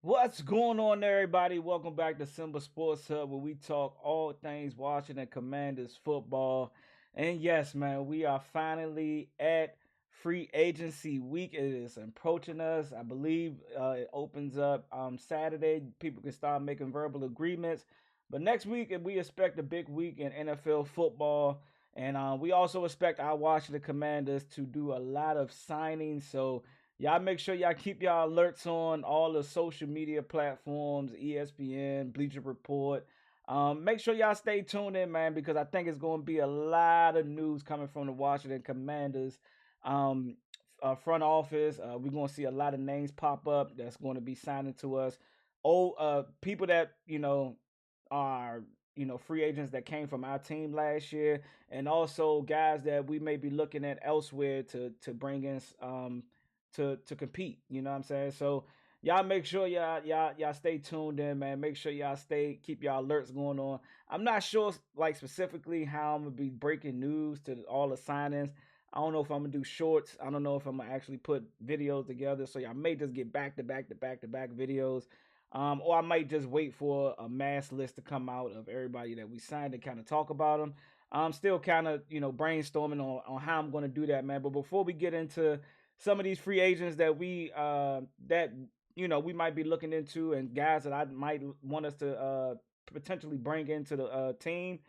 What's going on, everybody? Welcome back to Simba Sports Hub, where we talk all things Washington Commanders football. And yes, man, we are finally at free agency week. It is approaching us. I believe it opens up Saturday. People can start making verbal agreements. But next week, we expect a big week in NFL football. And we also expect our Washington Commanders to do a lot of signings. So y'all make sure y'all keep y'all alerts on all the social media platforms, ESPN, Bleacher Report. Make sure y'all stay tuned in, man, because I think it's going to be a lot of news coming from the Washington Commanders um, front office. We're going to see a lot of names pop up that's going to be signing to us. People that are free agents that came from our team last year, and also guys that we may be looking at elsewhere to bring in to compete. You know what I'm saying? So y'all make sure y'all stay tuned in, man. Make sure y'all keep y'all alerts going on. I'm not sure like specifically how I'm gonna be breaking news to all the signings. I don't know if I'm gonna do shorts. I don't know if I'm gonna actually put videos together. So y'all may just get back to back to back to back videos. Or I might just wait for a mass list to come out of everybody that we signed to kind of talk about them. I'm still kind of, brainstorming on how I'm going to do that, man. But before we get into some of these free agents that we might be looking into, and guys that I might want us to potentially bring into the team.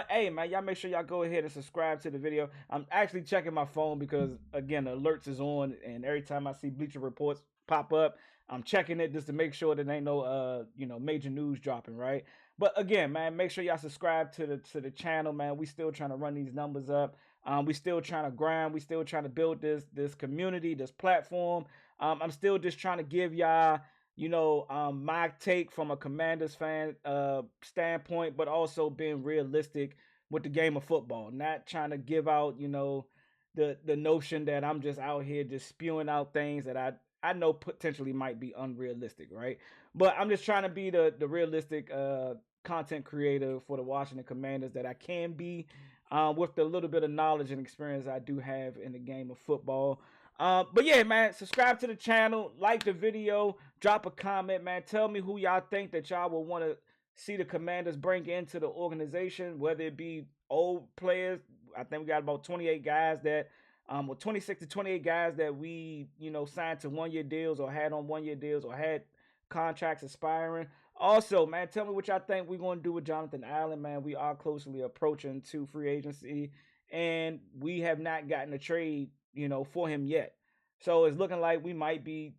Hey man, y'all make sure y'all go ahead and subscribe to the video. I'm actually checking my phone because again the alerts is on, and every time I see Bleacher Reports pop up, I'm checking it just to make sure that ain't no major news dropping, right? But again, man, make sure y'all subscribe to the channel, man. We still trying to run these numbers up. We still trying to grind. We still trying to build this community, this platform. I'm still just trying to give y'all, my take from a Commanders fan standpoint, but also being realistic with the game of football. Not trying to give out, the notion that I'm just out here just spewing out things that I know potentially might be unrealistic, right? But I'm just trying to be the realistic content creator for the Washington Commanders that I can be, with the little bit of knowledge and experience I do have in the game of football. But yeah, man, subscribe to the channel, like the video, drop a comment, man. Tell me who y'all think that y'all will want to see the Commanders bring into the organization, whether it be old players. I think we got about 28 guys that, or 26 to 28 guys that we, signed to 1 year deals or had on 1 year deals or had contracts expiring. Also, man, tell me what y'all think we're going to do with Jonathan Allen, man. We are closely approaching to free agency, and we have not gotten a trade, for him yet. So it's looking like we might be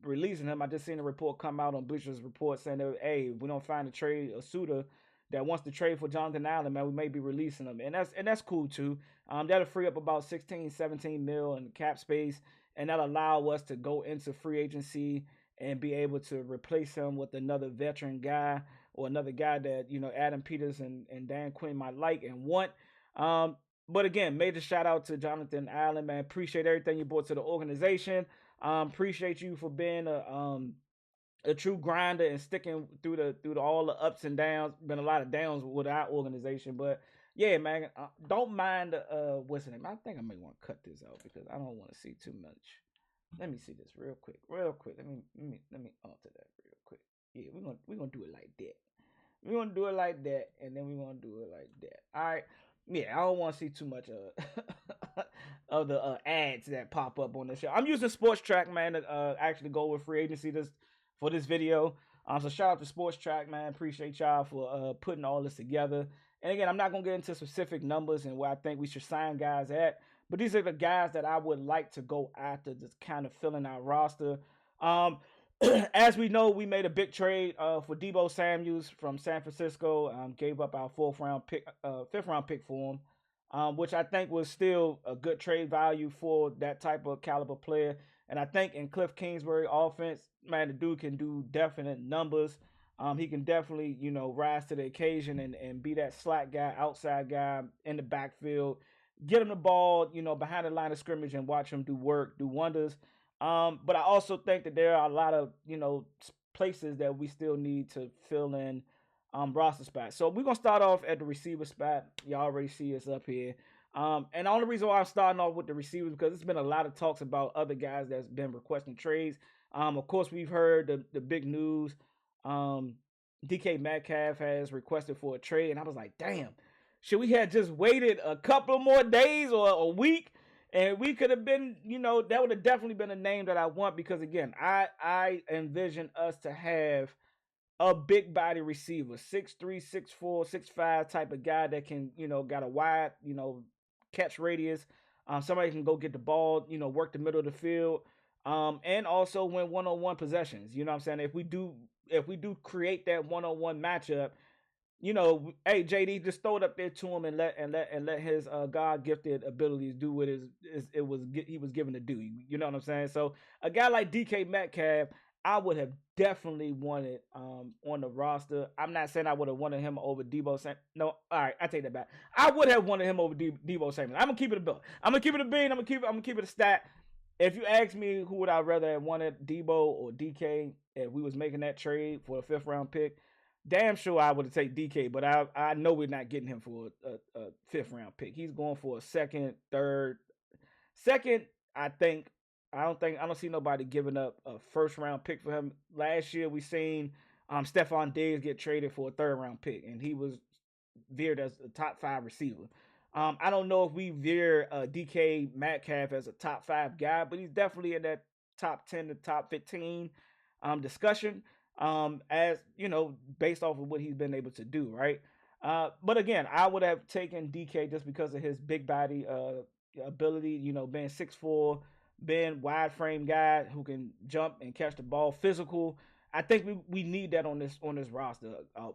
releasing him. I just seen a report come out on Bleacher's Report saying that, hey, if we don't find a suitor that wants to trade for Jonathan Allen, man, we may be releasing him. And that's cool too. That'll free up about 16, 17 mil in cap space, and that'll allow us to go into free agency and be able to replace him with another veteran guy or another guy that, Adam Peters and Dan Quinn might like and want. Um, but again, major shout out to Jonathan Allen, man. Appreciate everything you brought to the organization. Appreciate you for being a true grinder and sticking through all the ups and downs. Been a lot of downs with our organization, but yeah, man, don't mind what's the name. I think I may want to cut this out because I don't want to see too much. Let me see this real quick. Let me alter that real quick. Yeah, we're gonna do it like that. We're gonna do it like that, and then we're gonna do it like that. All right. Yeah, I don't want to see too much of the ads that pop up on the show. I'm using Sports Track, man, to actually go with free agency for this video. So shout out to Sports Track, man. Appreciate y'all for putting all this together. And again, I'm not gonna get into specific numbers and where I think we should sign guys at, but these are the guys that I would like to go after, just kind of filling our roster. Um, as we know, we made a big trade for Debo Samuels from San Francisco. Gave up our fifth round pick for him, which I think was still a good trade value for that type of caliber player. And I think in Cliff Kingsbury offense, man, the dude can do definite numbers. He can definitely, rise to the occasion and be that slack guy, outside guy in the backfield. Get him the ball, behind the line of scrimmage and watch him do work, do wonders. But I also think that there are a lot of, places that we still need to fill in roster spots. So we're gonna start off at the receiver spot. Y'all already see us up here. And the only reason why I'm starting off with the receivers because there's been a lot of talks about other guys that's been requesting trades. Of course, we've heard the big news. Um, DK Metcalf has requested for a trade, and I was like, damn, should we have just waited a couple more days or a week, and we could have been, that would have definitely been a name that I want, because again, I envision us to have a big body receiver, 6'3", 6'4", 6'5" type of guy that can, got a wide, catch radius. Somebody can go get the ball, work the middle of the field, and also win one-on-one possessions. You know what I'm saying? If we do create that one-on-one matchup, hey JD, just throw it up there to him and let his God gifted abilities do what he was given to do. You know what I'm saying? So a guy like DK Metcalf, I would have definitely wanted on the roster. I'm not saying I would have wanted him over Debo Samuel. No, all right, I take that back. I would have wanted him over Debo Samuel. I'm gonna keep it a bill. I'm gonna keep it a bean. I'm gonna keep it a stat. If you ask me who would I rather have wanted, Debo or DK, if we was making that trade for a 5th-round pick, damn sure I would have taken DK, but I know we're not getting him for a 5th-round pick. He's going for a second, third, second. I don't see nobody giving up a 1st-round pick for him. Last year we seen Stephon Diggs get traded for a 3rd-round pick, and he was veered as a top 5 receiver. I don't know if we veer DK Metcalf as a top 5 guy, but he's definitely in that top 10 to top 15 discussion. As based off of what he's been able to do, right? But again, I would have taken DK just because of his big body ability. Being 6'4", being wide frame guy who can jump and catch the ball, physical. I think we need that on this roster.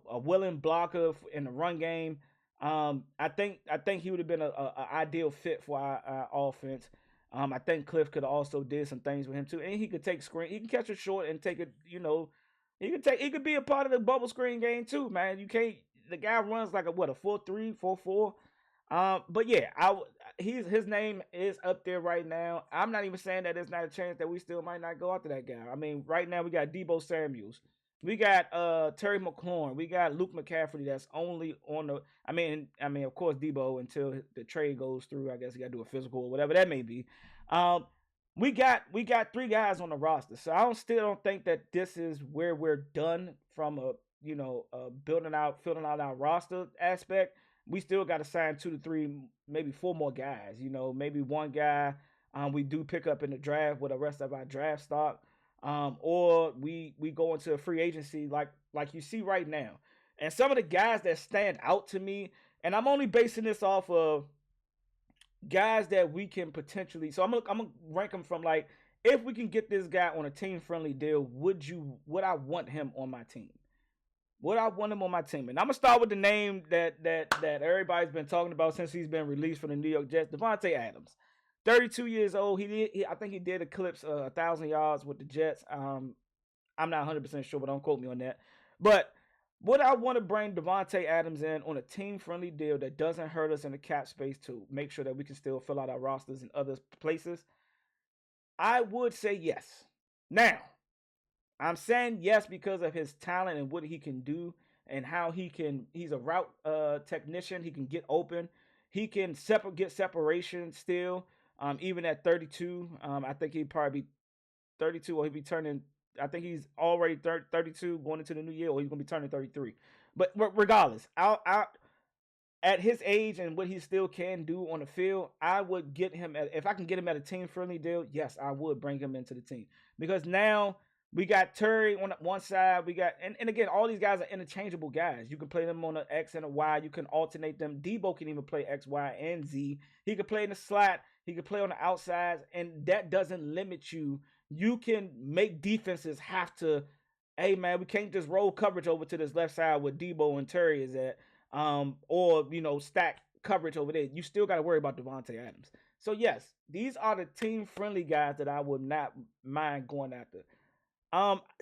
A willing blocker in the run game. I think he would have been a ideal fit for our offense. I think Cliff could also did some things with him too, and he could take screen. He can catch it short and take it. He could be a part of the bubble screen game too, man. You can't. The guy runs like a 4.3, 4.4. But yeah, his name is up there right now. I'm not even saying that there's not a chance that we still might not go after that guy. I mean, right now we got Debo Samuels, we got Terry McLaurin, we got Luke McCaffrey. That's only on the. Of course, Debo until the trade goes through. I guess he got to do a physical or whatever that may be. We got 3 guys on the roster, so I still don't think that this is where we're done from a filling out our roster aspect. We still got to sign 2 to 3, maybe 4 more guys. Maybe one guy we do pick up in the draft with the rest of our draft stock, or we go into a free agency like you see right now. And some of the guys that stand out to me, and I'm only basing this off of guys that we can potentially. So I'm gonna rank them from like, if we can get this guy on a team friendly deal, would I want him on my team? Would I want him on my team? And I'm gonna start with the name that everybody's been talking about since he's been released from the New York Jets, Davante Adams. 32 years old. I think he did eclipse 1,000 yards with the Jets. I'm not 100% sure, but don't quote me on that. But would I want to bring Davante Adams in on a team-friendly deal that doesn't hurt us in the cap space to make sure that we can still fill out our rosters in other places? I would say yes. Now, I'm saying yes because of his talent and what he can do and how he's a route technician. He can get open. He can get separation still, even at 32. I think he'd probably be 32, or he'd be turning. I think he's already 32 going into the new year, or he's going to be turning 33. But regardless, at his age and what he still can do on the field, I would get him if I can get him at a team friendly deal. Yes, I would bring him into the team, because now we got Terry on one side. We got and again, all these guys are interchangeable guys. You can play them on an X and a Y. You can alternate them. Debo can even play X, Y, and Z. He can play in the slot. He can play on the outsides, and that doesn't limit you. You can make defenses have to, hey man, we can't just roll coverage over to this left side where Debo and Terry is at, or stack coverage over there. You still got to worry about Davante Adams. So yes, these are the team friendly guys that I would not mind going after.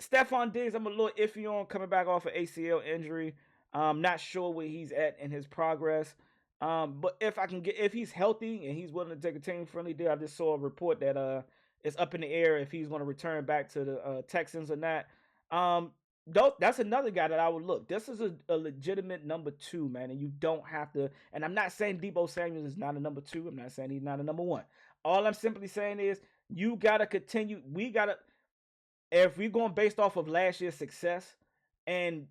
Stephon Diggs, I'm a little iffy on, coming back off an ACL injury. Not sure where he's at in his progress. But if he's healthy and he's willing to take a team friendly deal, I just saw a report that it's up in the air if he's going to return back to the Texans or not. That's another guy that I would look. This is a legitimate number 2, man, and you don't have to. And I'm not saying Debo Samuel is not a number 2. I'm not saying he's not a number 1. All I'm simply saying is you gotta continue. We gotta. if we're going based off of last year's success and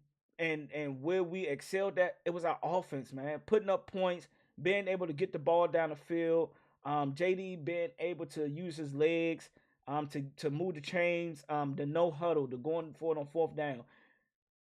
where we excelled at, it was our offense, man. Putting up points, being able to get the ball down the field, JD being able to use his legs, to move the chains, the no huddle, the going for it on fourth down.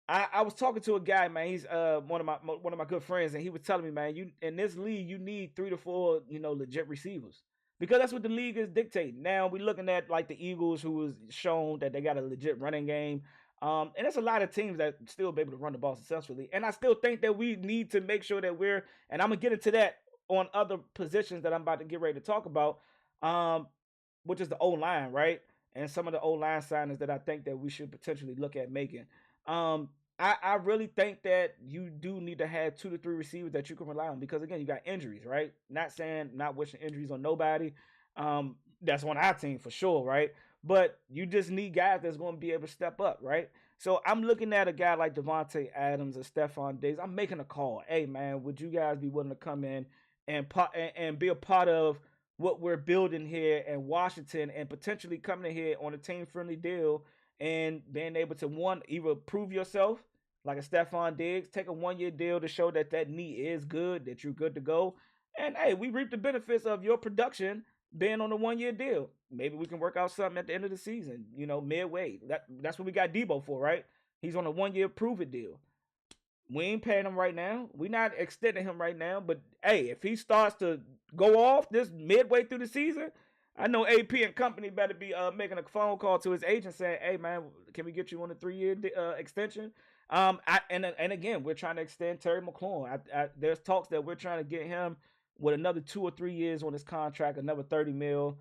I was talking to a guy, man. He's one of my good friends, and he was telling me, man, you in this league you need 3 to 4, legit receivers because that's what the league is dictating. Now we're looking at like the Eagles, who was shown that they got a legit running game. And there's a lot of teams that still be able to run the ball successfully. And I still think that we need to make sure that and I'm gonna get into that on other positions that I'm about to get ready to talk about, which is the O line, right? And some of the O line signings that I think that we should potentially look at making. Um, I really think that you do need to have 2 to 3 receivers that you can rely on because again, you got injuries, right? Not wishing injuries on nobody. That's on our team for sure, right? But you just need guys that's going to be able to step up, right? So I'm looking at a guy like Davante Adams or Stefon Diggs. I'm making a call. Hey, man, would you guys be willing to come in and be a part of what we're building here in Washington and potentially coming in here on a team-friendly deal and being able to, either prove yourself like a Stefon Diggs, take a 1-year deal to show that that knee is good, that you're good to go. And, hey, we reap the benefits of your production being on a 1-year deal. Maybe we can work out something at the end of the season, midway. That's what we got Debo for, right? He's on a 1-year prove-it deal. We ain't paying him right now. We're not extending him right now. But, hey, if he starts to go off this midway through the season, I know AP and company better be making a phone call to his agent saying, hey, man, can we get you on a 3-year extension? And again, we're trying to extend Terry McLaurin. There's talks that we're trying to get him with another 2 or 3 years on his contract, another $30 million.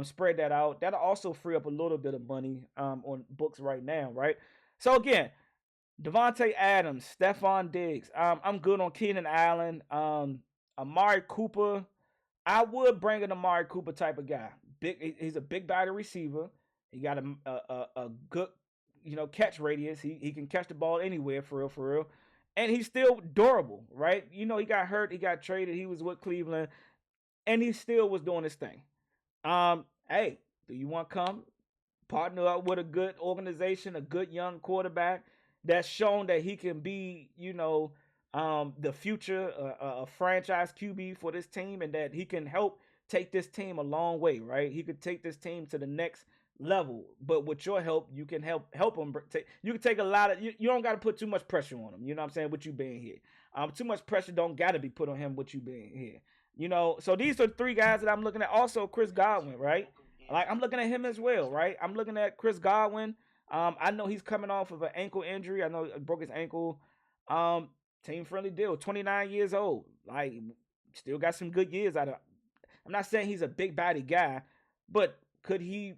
Spread that out. That'll also free up a little bit of money on books right now, right? So again, Davante Adams, Stefon Diggs. I'm good on Keenan Allen. Amari Cooper. I would bring an Amari Cooper type of guy. He's a big body receiver. He got a good, catch radius. He can catch the ball anywhere for real. And he's still durable, right? He got hurt. He got traded. He was with Cleveland. And he still was doing his thing. Hey, do you want to come partner up with a good organization, a good young quarterback that's shown that he can be, the future, a franchise QB for this team and that he can help take this team a long way, right? He could take this team to the next level, but with your help, you can help him. You can take a lot of. You don't got to put too much pressure on him. You know what I'm saying? With you being here, too much pressure don't got to be put on him with you being here. So these are 3 guys that I'm looking at. Also, Chris Godwin, right? Like I'm looking at him as well, right? I'm looking at Chris Godwin. I know he's coming off of an ankle injury. I know he broke his ankle. Team friendly deal. 29 years old. Like still got some good years out of. I'm not saying he's a big body guy, but could he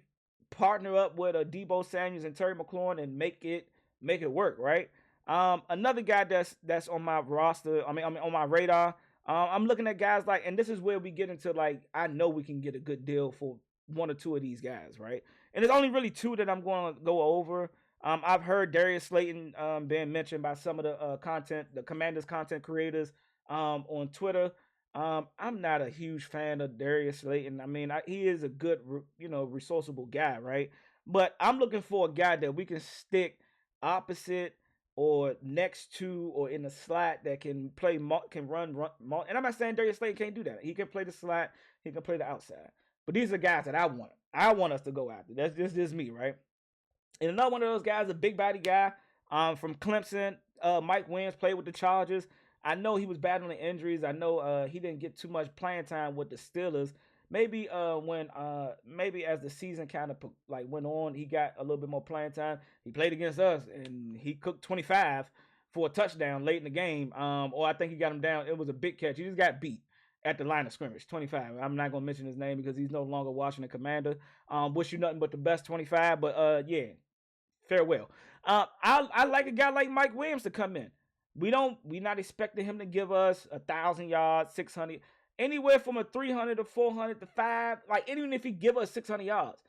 partner up with a Debo Samuels and Terry McLaurin and make it work, right? Another guy that's on my roster, I'm on my radar. I'm looking at guys like, and this is where we get into like, I know we can get a good deal for 1 or 2 of these guys, right? And there's only really 2 that I'm going to go over. I've heard Darius Slayton being mentioned by some of the Commanders content creators on Twitter. I'm not a huge fan of Darius Slayton. I mean, he is a good, resourceable guy, right? But I'm looking for a guy that we can stick opposite or next to or in the slot that can run. And I'm not saying Darius Slayton can't do that. He can play the slot. He can play the outside. But these are guys that I want. I want us to go after. That's just me, right? And another one of those guys, a big body guy from Clemson, Mike Williams, played with the Chargers. I know he was battling injuries. I know he didn't get too much playing time with the Steelers. Maybe maybe as the season kind of went on, he got a little bit more playing time. He played against us and he cooked 25 for a touchdown late in the game. Or I think he got him down. It was a big catch. He just got beat at the line of scrimmage, 25. I'm not gonna mention his name because he's no longer Washington Commander. Wish you nothing but the best, 25. But yeah, farewell. I like a guy like Mike Williams to come in. We're not expecting him to give us 1,000 yards, 600, anywhere from a 300 to 400 to 5. Like even if he give us 600 yards,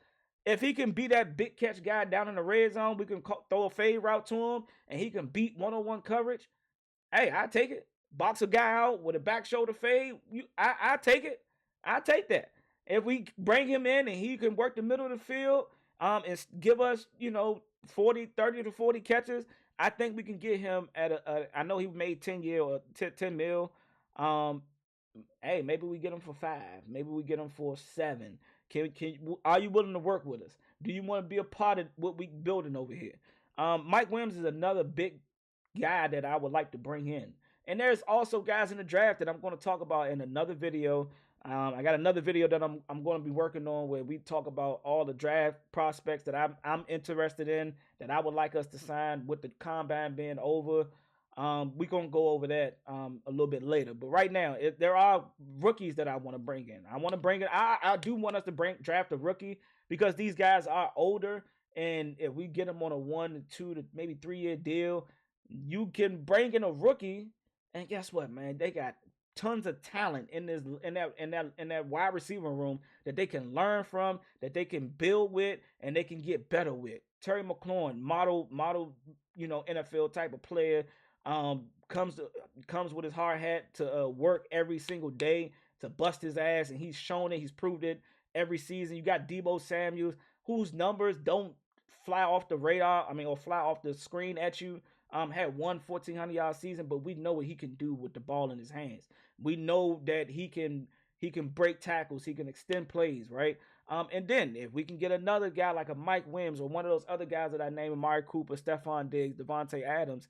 if he can be that big catch guy down in the red zone, we can throw a fade route to him, and he can beat one-on-one coverage. Hey, I take it. Box a guy out with a back shoulder fade. I take it. I take that. If we bring him in and he can work the middle of the field and give us, 30 to 40 catches, I think we can get him at I know he made 10 year or 10 mil. Um, hey, maybe we get him for 5. Maybe we get him for 7. Are you willing to work with us? Do you want to be a part of what we building over here? Mike Williams is another big guy that I would like to bring in. And there's also guys in the draft that I'm going to talk about in another video. I got another video that I'm going to be working on where we talk about all the draft prospects that I'm interested in, that I would like us to sign with the combine being over. We're gonna go over that a little bit later. But right now, there are rookies that I want to bring in. I want to bring it. I do want us to draft a rookie because these guys are older, and if we get them on a 1 to 2 to maybe 3 year deal, you can bring in a rookie, and guess what, man? They got tons of talent in that wide receiver room that they can learn from, that they can build with, and they can get better with. Terry McLaurin, model, NFL type of player, comes with his hard hat to work every single day to bust his ass, and he's shown it. He's proved it every season. You got Deebo Samuels, whose numbers don't fly off the radar. I mean, or fly off the screen at you. Had one 1,400-yard season, but we know what he can do with the ball in his hands. We know that he can break tackles, he can extend plays, right? And then if we can get another guy like a Mike Williams or one of those other guys that I named, Amari Cooper, Stephon Diggs, Devontae Adams,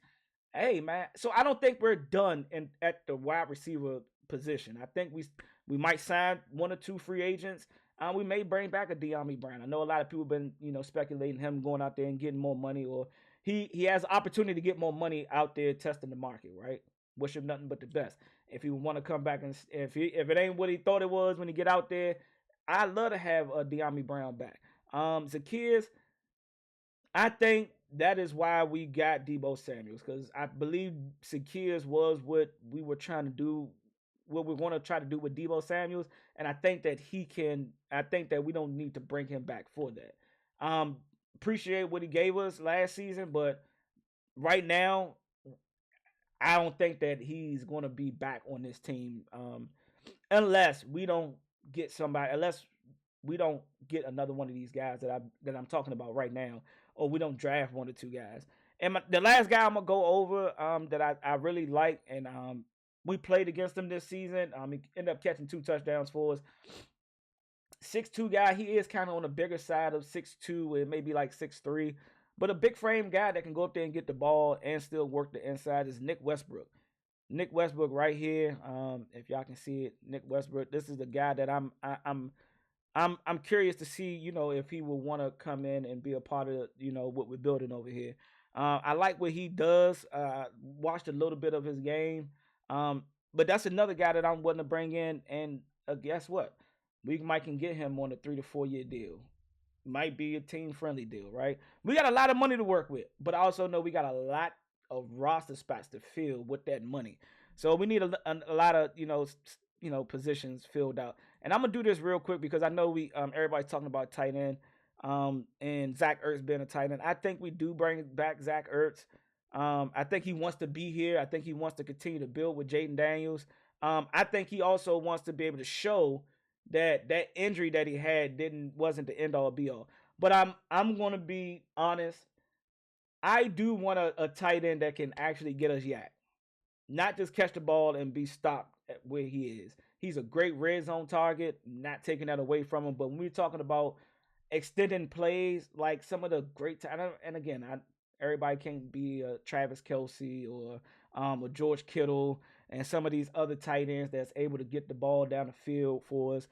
hey man. So I don't think we're done at the wide receiver position. I think we might sign 1 or 2 free agents. We may bring back a De'Ami Brown. I know a lot of people have been speculating him going out there and getting more money, or he has an opportunity to get more money out there testing the market, right? Wish him nothing but the best. If he want to come back and if it ain't what he thought it was when he get out there, I'd love to have a De'Ami Brown back. Zacchaeus, I think that is why we got Deebo Samuels, because I believe Zacchaeus was what we were trying to do, what we want to try to do with Deebo Samuels, and I think that he can. I think that we don't need to bring him back for that. Um, Appreciate what he gave us last season, but right now, I don't think that he's going to be back on this team, unless we don't get somebody, unless we don't get another one of these guys that I'm talking about right now, or we don't draft 1 or 2 guys. And the last guy I'm gonna go over, that I really like, and we played against him this season. He ended up catching 2 touchdowns for us. 6'2" guy. He is kind of on the bigger side of 6'2", it may be like 6'3", but a big frame guy that can go up there and get the ball and still work the inside is Nick Westbrook. Nick Westbrook right here. If y'all can see it, Nick Westbrook. This is the guy that I'm curious to see, if he will want to come in and be a part of, what we're building over here. I like what he does. Watched a little bit of his game. But that's another guy that I'm wanting to bring in. And guess what? We might can get him on a 3 to 4 year deal. Might be a team friendly deal, right? We got a lot of money to work with, but I also know we got a lot of roster spots to fill with that money. So we need a lot of positions filled out. And I'm gonna do this real quick because I know everybody's talking about tight end, and Zach Ertz being a tight end. I think we do bring back Zach Ertz. I think he wants to be here. I think he wants to continue to build with Jaden Daniels. I think he also wants to be able to show that injury that he had wasn't the end all be all. But I'm gonna be honest. I do want a tight end that can actually get us yak, not just catch the ball and be stopped at where he is. He's a great red zone target, not taking that away from him. But when we're talking about extending plays, like some of the great talent, and again, everybody can't be a Travis Kelce or a George Kittle and some of these other tight ends that's able to get the ball down the field for us.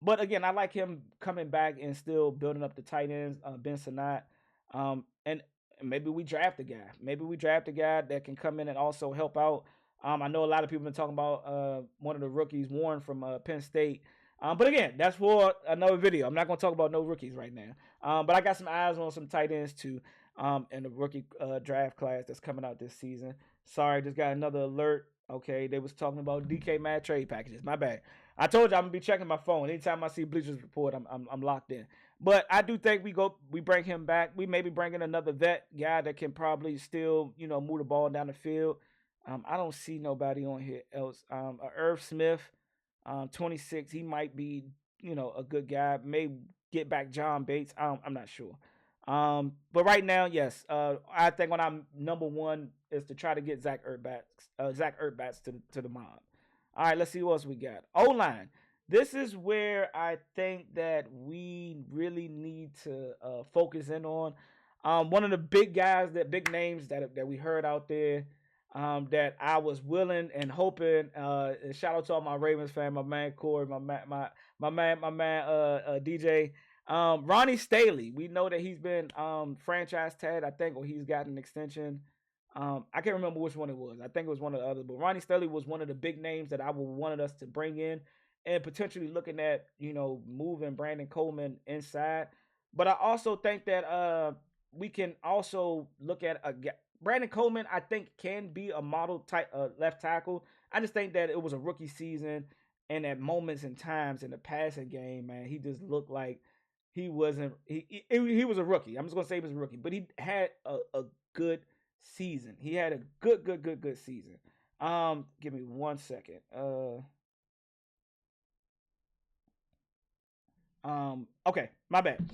But again, I like him coming back and still building up the tight ends, Ben Sinnott. And maybe we draft a guy. Maybe we draft a guy that can come in and also help out. I know a lot of people have been talking about one of the rookies, Warren from Penn State. But again, that's for another video. I'm not going to talk about no rookies right now. But I got some eyes on some tight ends too, in the rookie draft class that's coming out this season. Sorry, just got another alert. Okay, they was talking about DK Mad trade packages. My bad. I told you I'm gonna be checking my phone anytime I see Bleachers Report. I'm locked in. But I do think we bring him back. We maybe bring in another vet guy that can probably still move the ball down the field. I don't see nobody on here else. Irv Smith, 26. He might be a good guy. May get back John Bates. I'm not sure. But right now, yes, I think when I'm number one is to try to get Zach Ertz to the mob. All right, let's see what else we got. O line. This is where I think that we really need to focus in on. One of the big guys, that big names that we heard out there, that I was willing and hoping. And shout out to all my Ravens fan, my man Corey, my man DJ. Ronnie Staley. We know that he's been franchise tagged, I think, or he's got an extension. I can't remember which one it was. I think it was one of the others. But Ronnie Staley was one of the big names that I wanted us to bring in, and potentially looking at, moving Brandon Coleman inside. But I also think that we can also look at Brandon Coleman. I think can be a model type left tackle. I just think that it was a rookie season, and at moments and times in the passing game, man, he just looked like he wasn't. He was a rookie. I'm just gonna say he was a rookie, but he had a good season. He had a good season. Give me 1 second. Okay, my bad.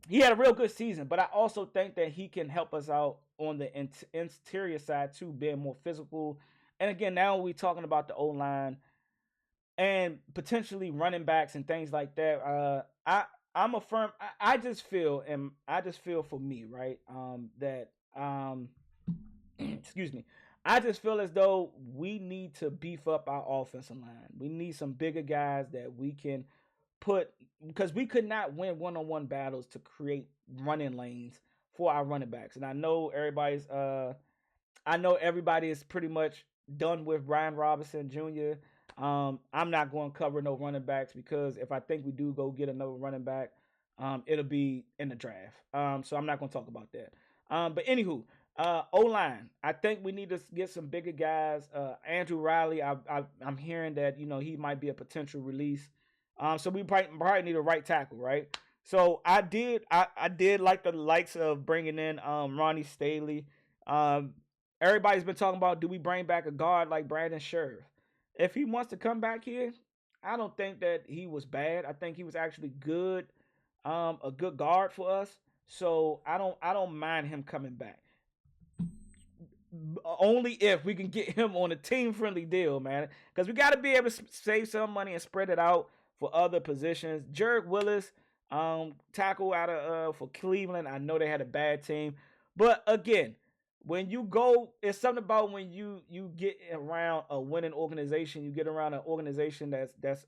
He had a real good season, but I also think that he can help us out on the interior side too, being more physical. And again, now we're talking about the O line and potentially running backs and things like that. I'm a firm. I just feel for me, right? That excuse me. I just feel as though we need to beef up our offensive line. We need some bigger guys that we can put, because we could not win one-on-one battles to create running lanes for our running backs. And I know everybody is pretty much done with Brian Robinson Jr. I'm not going to cover no running backs, because if I think we do go get another running back, it'll be in the draft. So I'm not going to talk about that. But anywho, O line. I think we need to get some bigger guys. Andrew Riley. I'm hearing that he might be a potential release. So we probably need a right tackle, right? So I did like the likes of bringing in Ronnie Staley. Everybody's been talking about, do we bring back a guard like Brandon Scherf? If he wants to come back here, I don't think that he was bad. I think he was actually good, a good guard for us. So I don't mind him coming back. Only if we can get him on a team friendly deal, man. Because we got to be able to save some money and spread it out for other positions. Jerry Willis, tackle out of for Cleveland. I know they had a bad team, but again, when you go, it's something about when you get around a winning organization. You get around an organization that's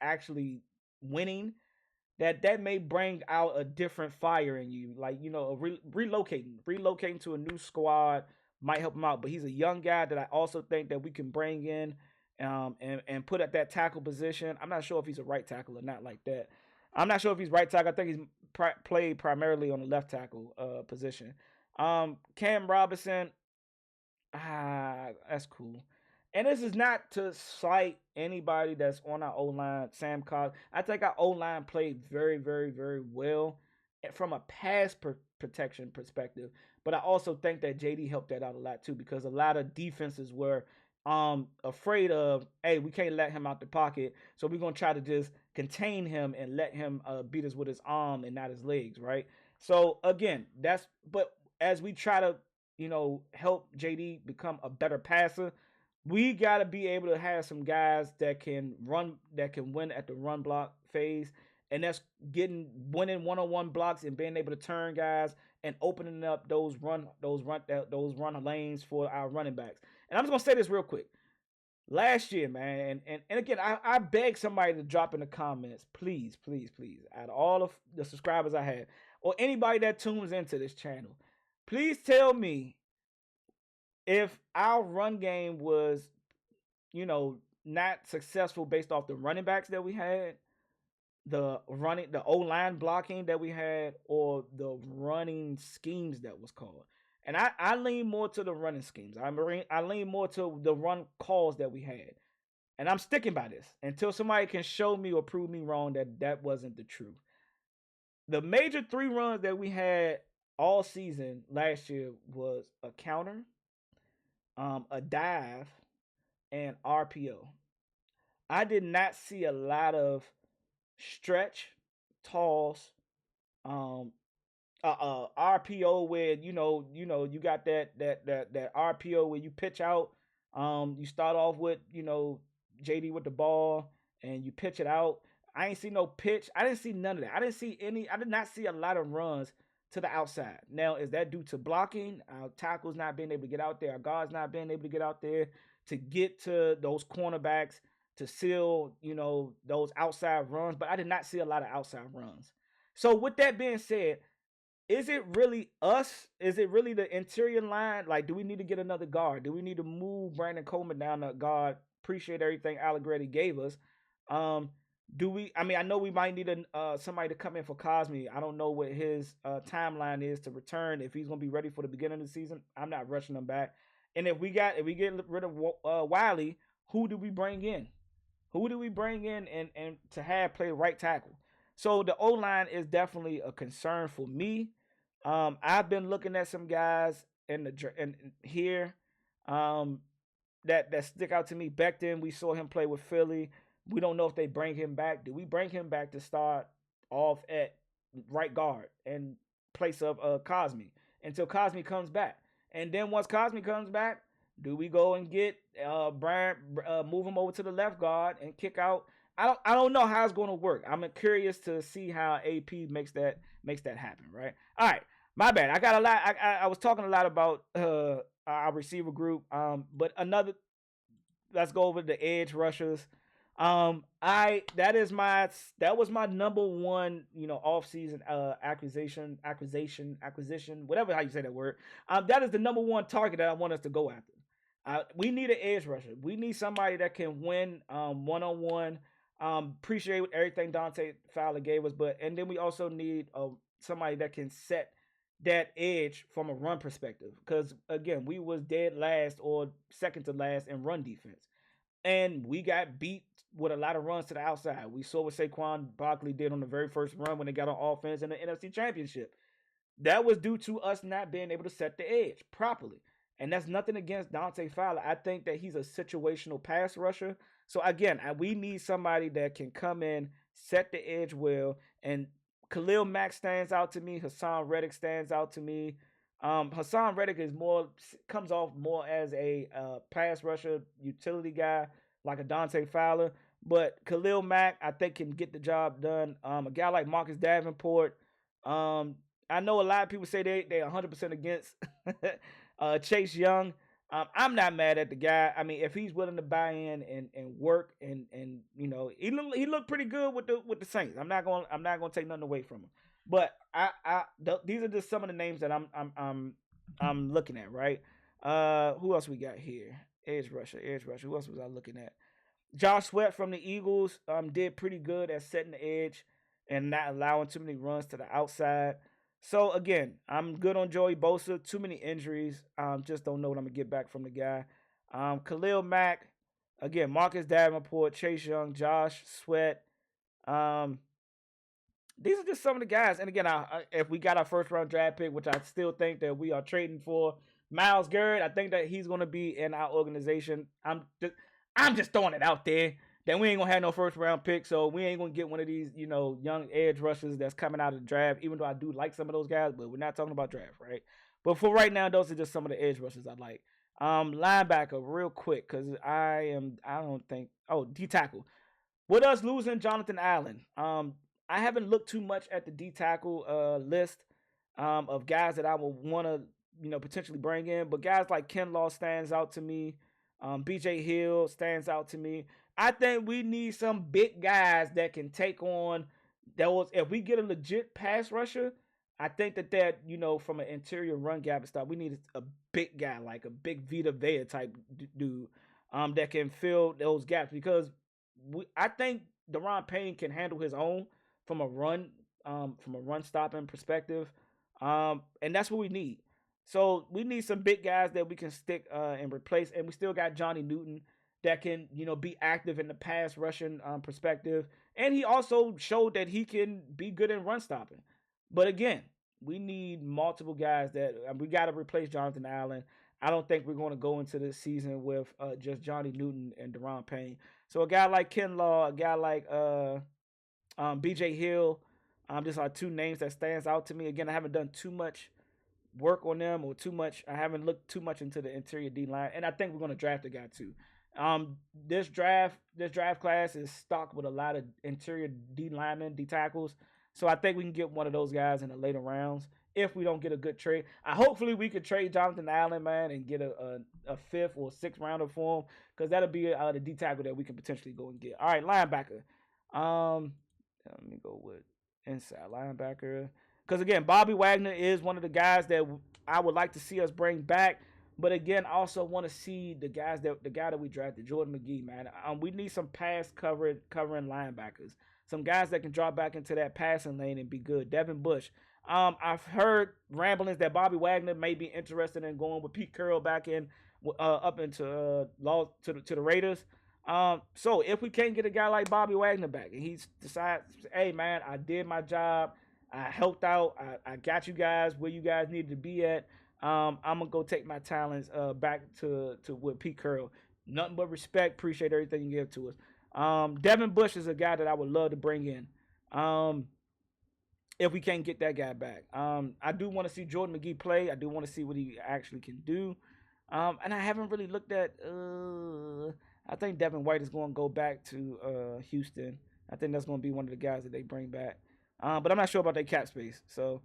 actually winning. That may bring out a different fire in you, like relocating to a new squad might help him out. But he's a young guy that I also think that we can bring in, and put at that tackle position. I'm not sure if he's a right tackle or not like that. I'm not sure if he's right tackle. I think he's played primarily on the left tackle position. Cam Robinson, that's cool. And this is not to slight anybody that's on our O line. Sam Cobb, I think our O line played very, very, very well from a pass protection perspective. But I also think that JD helped that out a lot too, because a lot of defenses were afraid of, hey, we can't let him out the pocket, so we're gonna try to just contain him and let him beat us with his arm and not his legs, right? So again, but as we try to help JD become a better passer, we got to be able to have some guys that can run, that can win at the run block phase, and that's winning one-on-one blocks and being able to turn guys and opening up those run lanes for our running backs. And I'm just gonna say this real quick. Last year, man, and again, I beg somebody to drop in the comments, please, please, please, out of all of the subscribers I have, or anybody that tunes into this channel, please tell me if our run game was, not successful based off the running backs that we had, the O line blocking that we had, or the running schemes that was called. And I lean more to the running schemes. I lean more to the run calls that we had. And I'm sticking by this until somebody can show me or prove me wrong that that wasn't the truth. The major three runs that we had all season last year was a counter, a dive, and RPO. I did not see a lot of stretch. toss, um, RPO where you got that RPO where you pitch out. You start off with JD with the ball and you pitch it out. I ain't see no pitch. I didn't see none of that. I didn't see any. I did not see a lot of runs to the outside. Now, is that due to blocking? Our tackles not being able to get out there. Our guards not being able to get out there to get to those cornerbacks to seal, those outside runs. But I did not see a lot of outside runs. So with that being said, is it really us? Is it really the interior line? Like, do we need to get another guard? Do we need to move Brandon Coleman down to guard? Appreciate everything Allegretti gave us. Um, do we? I mean, I know we might need somebody to come in for Cosme. I don't know what his timeline is to return. If he's gonna be ready for the beginning of the season, I'm not rushing him back. And if we get rid of Wiley, who do we bring in? Who do we bring in and to have play right tackle? So the O line is definitely a concern for me. I've been looking at some guys in here um, that stick out to me. Becton, we saw him play with Philly. We don't know if they bring him back. Do we bring him back to start off at right guard in place of Cosme until Cosme comes back? And then once Cosme comes back, do we go and get Brian, move him over to the left guard and kick out? I don't know how it's going to work. I'm curious to see how AP makes that happen. Right. All right. My bad. I got a lot. I was talking a lot about our receiver group. But another. Let's go over the edge rushers. That was my number one, off season acquisition, whatever how you say that word. That is the number one target that I want us to go after. We need an edge rusher. We need somebody that can win one on one. Appreciate everything Dante Fowler gave us, and then we also need somebody that can set that edge from a run perspective. Because again, we was dead last or second to last in run defense, and we got beat with a lot of runs to the outside. We saw what Saquon Barkley did on the very first run when they got on offense in the NFC Championship. That was due to us not being able to set the edge properly. And that's nothing against Dante Fowler. I think that he's a situational pass rusher. So again, we need somebody that can come in, set the edge well. And Khalil Mack stands out to me. Haason Reddick stands out to me. Haason Reddick comes off more as a pass rusher, utility guy, like a Dante Fowler. But Khalil Mack, I think, can get the job done. A guy like Marcus Davenport. I know a lot of people say they 100% against Chase Young. I'm not mad at the guy. I mean, if he's willing to buy in and work and he looked pretty good with the Saints. I'm not gonna take nothing away from him. But these are just some of the names that I'm looking at, right? Who else we got here? Edge rusher. Who else was I looking at? Josh Sweat from the Eagles did pretty good at setting the edge and not allowing too many runs to the outside. So again, I'm good on Joey Bosa. Too many injuries. Just don't know what I'm gonna get back from the guy. Khalil Mack, again, Marcus Davenport, Chase Young, Josh Sweat. These are just some of the guys. And again, if we got our first round draft pick, which I still think that we are trading for Myles Garrett, I think that he's gonna be in our organization. I'm just throwing it out there. Then we ain't gonna have no first round pick, so we ain't gonna get one of these, young edge rushers that's coming out of the draft. Even though I do like some of those guys, but we're not talking about draft, right? But for right now, those are just some of the edge rushers I like. Linebacker, real quick, because D tackle. With us losing Jonathan Allen, I haven't looked too much at the D tackle list of guys that I would want to, potentially bring in, but guys like Ken Law stands out to me. BJ Hill stands out to me. I think we need some big guys that can take on those. If we get a legit pass rusher, I think that from an interior run gap and stuff, we need a big guy, like a big Vita Vea type dude, that can fill those gaps. Because I think Daron Payne can handle his own from a run stopping perspective, and that's what we need. So we need some big guys that we can stick and replace, and we still got Johnny Newton that can be active in the pass rushing perspective, and he also showed that he can be good in run stopping. But again, we need multiple guys that we got to replace Jonathan Allen. I don't think we're going to go into this season with just Johnny Newton and Daron Payne. So a guy like Ken Law, a guy like BJ Hill, These are two names that stands out to me. Again, I haven't done too much work on them or too much. I haven't looked too much into the interior D line, and I think we're gonna draft a guy too. This draft class is stocked with a lot of interior D linemen, D tackles. So I think we can get one of those guys in the later rounds if we don't get a good trade. Hopefully we could trade Jonathan Allen, man, and get a fifth or sixth rounder for him, because that'll be the D tackle that we can potentially go and get. All right, linebacker. Let me go with inside linebacker. Because again, Bobby Wagner is one of the guys that I would like to see us bring back. But again, I also want to see the guy that we drafted, Jordan McGee, man. We need some pass covering linebackers, some guys that can drop back into that passing lane and be good. Devin Bush. I've heard ramblings that Bobby Wagner may be interested in going with Pete Carroll back in up into to the Raiders. So if we can't get a guy like Bobby Wagner back, and he decides, hey man, I did my job, I helped out, I got you guys where you guys needed to be at. I'm gonna go take my talents back to with Pete Carroll. Nothing but respect. Appreciate everything you give to us. Devin Bush is a guy that I would love to bring in. If we can't get that guy back, I do want to see Jordan McGee play. I do want to see what he actually can do. And I haven't really looked at. I think Devin White is going to go back to Houston. I think that's going to be one of the guys that they bring back. But I'm not sure about their cap space. So,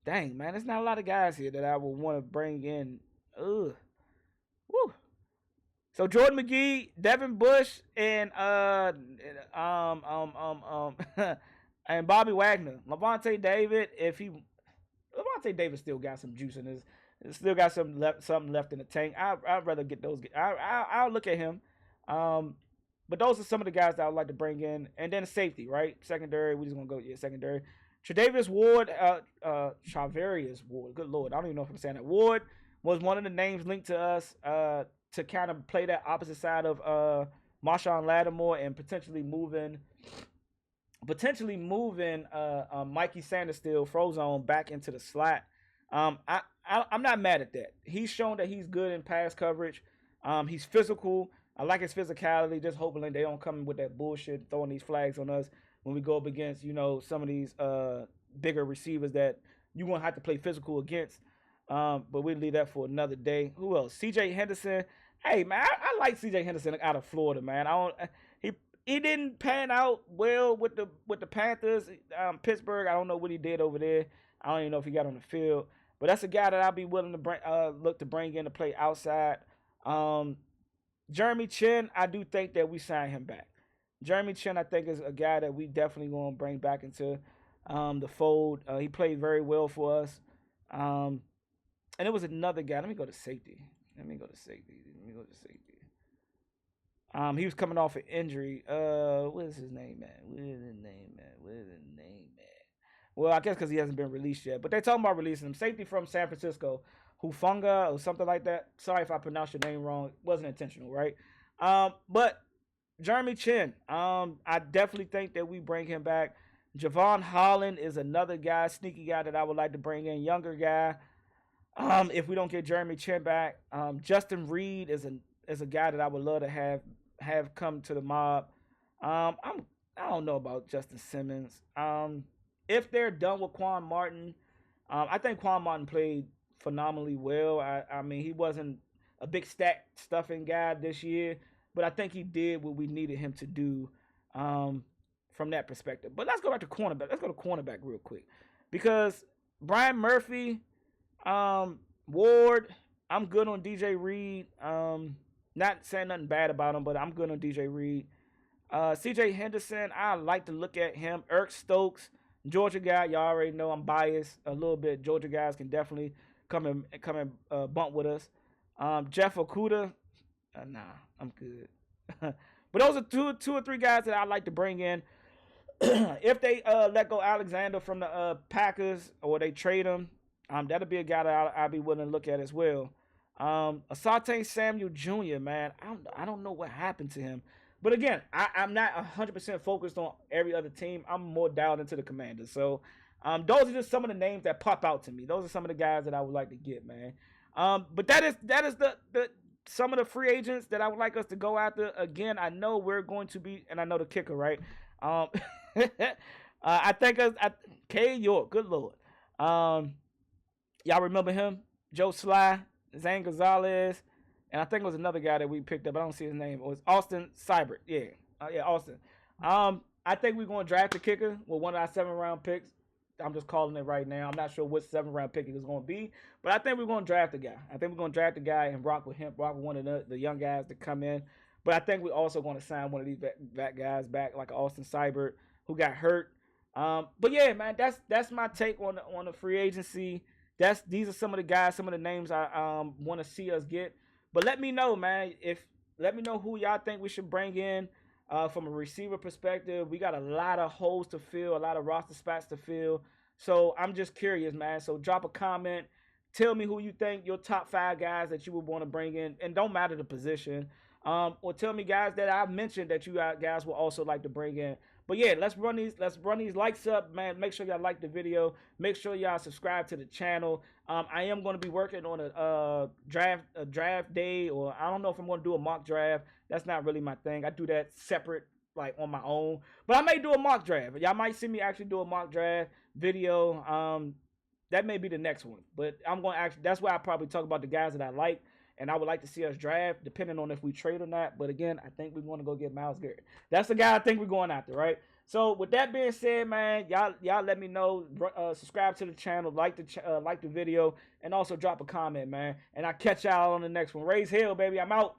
dang, man, there's not a lot of guys here that I would want to bring in. Ugh. Woo. So Jordan McGee, Devin Bush, and and Bobby Wagner. Lavonte David, Lavonte David still got some juice in his, still got something left in the tank. I'd rather get those. I'll look at him. But those are some of the guys that I'd like to bring in, and then safety, right? Secondary, we just gonna go secondary. Tre'Davious Ward, Charvarius Ward. Good Lord, I don't even know if I'm saying that. Ward was one of the names linked to us to kind of play that opposite side of Marshawn Lattimore and potentially moving Mikey Sanderstill, Frozone, back into the slot. I'm not mad at that. He's shown that he's good in pass coverage. He's physical. I like his physicality. Just hoping they don't come with that bullshit, throwing these flags on us when we go up against, some of these bigger receivers that you're going to have to play physical against. But we'll leave that for another day. Who else? C.J. Henderson. Hey, man, I like C.J. Henderson out of Florida, man. He didn't pan out well with the Panthers. Pittsburgh, I don't know what he did over there. I don't even know if he got on the field. But that's a guy that I'll be willing to look to bring in to play outside. Jeremy Chin, I do think that we sign him back. Jeremy Chin, I think, is a guy that we definitely going to bring back into the fold. He played very well for us. And it was another guy. Let me go to safety. He was coming off an injury. What is his name, man? Well, I guess because he hasn't been released yet. But they're talking about releasing him. Safety from San Francisco. Hufunga or something like that. Sorry if I pronounced your name wrong. It wasn't intentional, right? But Jeremy Chin, I definitely think that we bring him back. Javon Holland is another guy, sneaky guy that I would like to bring in. Younger guy. If we don't get Jeremy Chin back. Justin Reed is a guy that I would love to have come to the mob. I don't know about Justin Simmons. If they're done with Quan Martin, I think Quan Martin played phenomenally well. I mean, he wasn't a big stat stuffing guy this year, but I think he did what we needed him to do from that perspective. But let's go back to cornerback. Let's go to cornerback real quick, because Brian Murphy, Ward, I'm good on DJ Reed. Not saying nothing bad about him, but I'm good on DJ Reed. CJ Henderson, I like to look at him. Eric Stokes, Georgia guy. Y'all already know I'm biased a little bit. Georgia guys can definitely come and bump with us. Jeff Okuda, nah, I'm good. But those are two or three guys that I like to bring in. If they let go Alexander from the Packers, or they trade him, that'll be a guy that I'll be willing to look at as well. Asante Samuel Jr., man, I don't know what happened to him. But again, I'm not 100% focused on every other team. I'm more dialed into the Commanders. So those are just some of the names that pop out to me. Those are some of the guys that I would like to get, man. But that is the some of the free agents that I would like us to go after. Again, I know we're going to be, and I know the kicker, right? I think K York. Good lord. Um, y'all remember him? Joe Sly, Zane Gonzalez, and I think it was another guy that we picked up. I don't see his name. It was Austin Seibert. Yeah, yeah, Austin. I think we're going to draft a kicker with one of our 7-round picks. I'm just calling it right now. I'm not sure which 7-round pick it is going to be, but I think we're going to draft a guy. I think we're going to draft a guy and rock with him, rock with one of the young guys to come in. But I think we're also going to sign one of these vet guys back, like Austin Seibert, who got hurt. But yeah, man, that's my take on the free agency. These are some of the guys, some of the names I want to see us get. But let me know, man. Let me know who y'all think we should bring in from a receiver perspective. We got a lot of holes to fill, a lot of roster spots to fill. So I'm just curious, man. So drop a comment. Tell me who you think your top 5 guys that you would want to bring in, and don't matter the position. Or tell me guys that I've mentioned that you guys will also like to bring in. But yeah, let's run these likes up, man. Make sure y'all like the video. Make sure y'all subscribe to the channel. I am going to be working on a draft day, or I don't know if I'm going to do a mock draft. That's not really my thing. I do that separate, like on my own. But I may do a mock draft. Y'all might see me actually do a mock draft video. That may be the next one. But I'm going to actually, that's why I probably talk about the guys that I like and I would like to see us draft, depending on if we trade or not. But again, I think we want to go get Myles Garrett. That's the guy I think we're going after, right? So with that being said, man, y'all let me know. Subscribe to the channel, like the video, and also drop a comment, man. And I'll catch y'all on the next one. Raise hell, baby. I'm out.